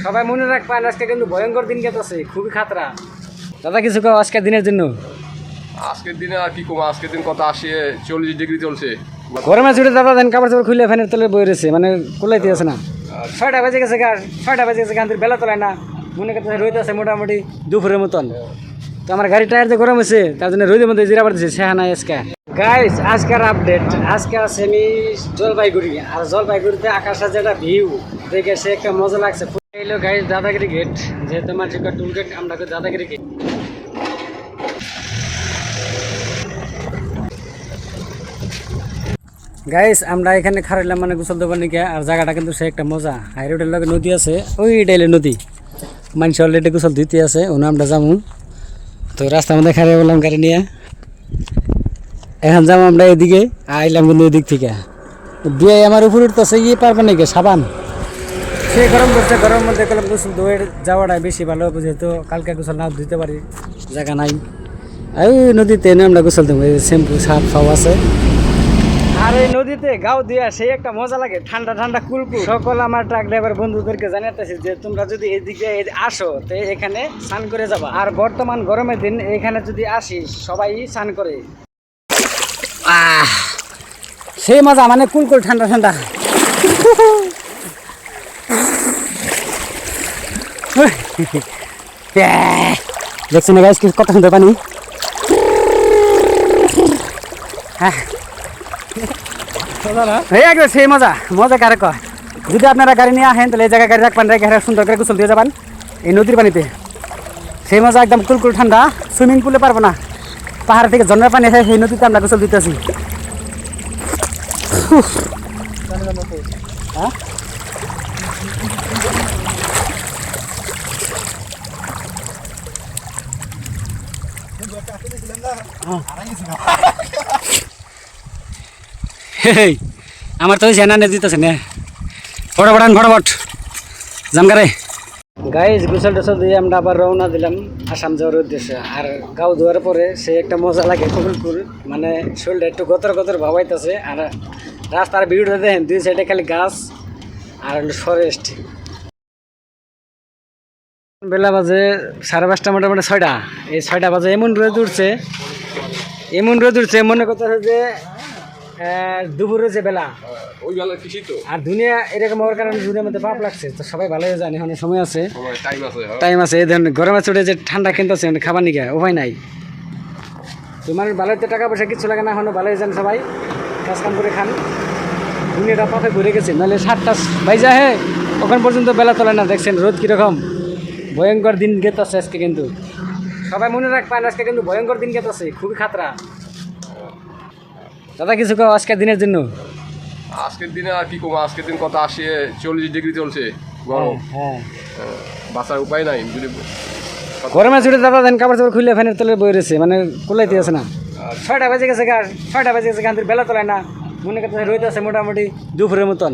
সবাই মনে রাখবেন আজকে কিন্তু ভয়ঙ্কর দিন গেছে, খুবই খাতরা। দাদা কিছু কও আজকের দিনের জন্য? আজকের দিনে আর কি কম, আজকের দিন কত 40 ডিগ্রি চলছে। গরমে ছুটে দাদা দেন কাপড় চাপড় খুলে ফ্যানের তলে বই রয়েছে, মানে কুলাইতে আছে না। 6টা বাজে গেছে গা, 6টা বাজে গেছে গান বেলা তোলায় না, মনে করতে রোদ আছে মোটামুটি দুপুরের মতন। তো আমার গাড়ি টায়ার যে গরম হয়েছে তার জন্য রোদের মধ্যে জিরা পড়তেছে সেহা নাই আজকে। গাইস আজকের আপডেট, আজকে আছে আমি জলপাইগুড়ি, আর জলপাইগুড়িতে আকাশের যেটা ভিউ দেখে সে একটা মজা লাগছে। এলো গাইস দাদাগিরি গেট, যেহেতু আমার টুল গেট আমরা দাদাগিরি গেট। গাইস আমরা এখানে খারাইলাম মানে গোসল দেবার নাকি, আর জায়গাটা কিন্তু সে একটা মজা। হাই রোডের লগে নদী আছে, ওই ডাইলে নদী, মানুষ অলরেডি গোসল দিতে আছে, ওনা আমরা যাবো। তো রাস্তার মধ্যে খারাই বললাম গাড়ি নিয়ে, এখন যাবো আমরা এদিকে, আইলাম কিন্তু এদিক থেকে দিয়ে আমার উপর উঠতেছে ইয়ে পারবে নাকি সাবান। সে গরম করছে, গরমের মধ্যে কলম গোসল ধুয়ে যাওয়াটাই বেশি ভালো হবে, যেহেতু কালকে গোসল না ধুতে পারি, জায়গা নাই। ওই নদীতে এনে আমরা গোসল দেবো, শ্যাম্পু সাপ সব আছে। আর এই নদীতে গাও দিয়া সেই একটা মজা লাগে, ঠান্ডা ঠান্ডা কুলকুল। সকল আমার ট্রাক ড্রাইভার বন্ধুদেরকে জানাতেছি যে তোমরা যদি এদিকে আসো তো এখানে স্নান করে যাবা। আর বর্তমান গরমের দিন এখানে যদি আসিস সবাই স্নান করে, সেই মজা মানে কুলকুল ঠান্ডা ঠান্ডা। দেখছেন গাইস কত সুন্দর পানি। হ্যাঁ সেই মজা, মজা কারে কয়। যদি আপনারা গাড়ি নিয়ে আসেন তাহলে এই জায়গায় গাড়ি রাখবেন, রেখে সুন্দর করে গোসল দিয়ে যাবেন এই নদীর পানিতে। সেই মজা একদম কুলকুল ঠান্ডা, সুইমিং পুলে পারবো না, পাহাড় থেকে ঝর্ণার পানি আছে, সেই নদীতে আমরা গোসল দিতেছি। হ্যাঁ আমার তো জানা নেই দিতেছে না, ফটাফট জামগারে। গাইজ গোসল টোসল দিয়ে আমরা আবার রওনা দিলাম আসাম যাওয়ার উদ্দেশ্যে। আর গাও ধোয়ার পরে সে একটা মজা লাগে, কুল মানে শরীরটা একটু গতর ভাবাইতেছে। আর রাস্তার ভিড়টা দেখেন, দুই সাইডে খালি গাছ আর ফরেস্ট। বেলা বাজে 5:30 মোটামুটি 6টা। এই 6টা বাজে এমন রোদ উঠছে মনে করতেছে যে দুপুরে যে বেলা ওই বেলা কিছু তো। আর দুনিয়া এরকম হওয়ার কারণে দুনিয়ার মধ্যে পাপ লাগছে। তো সবাই ভালোই জানে এখন সময় আছে, টাইম আছে। এই ধরনের গরমে চড়ে যে ঠান্ডা কিনতেছে খাবার নিকে উপায় নাই। তোমার ভালোতে টাকা পয়সা কিছু লাগে না, এখনো ভালোই যান সবাই কাজ কাম করে খান। দুনিয়াটা পাপে ঘুরে গেছে, নাহলে 7টা বাইজা হে ওখান পর্যন্ত বেলা তোলে না। দেখছেন রোদ কীরকম, ভয়ঙ্কর দিন গেতেছে আজকে। কিন্তু সবাই মনে রাখবেন আজকে কিন্তু ভয়ঙ্কর দিন গেতেছে, খুবই খাতরা। দাদা কিছু কও আজকের দিনের জন্য? আজকের দিনে আর কি কম, আজকের দিন কত 40 ডিগ্রি চলছে গরম। হ্যাঁ বাঁচার উপায় নাই। যদি গরমে ছুটে দাদা দেন কাপড় চাপড় খুলে ফ্যানের তলে বই রয়েছে, মানে কুলাইতে আছে না। 6টা বাজে গেছে গা, 6টা বাজে গেছে গান বেলা তোলায় না, মনে করতে রোদ আছে মোটামুটি দুপুরের মতন।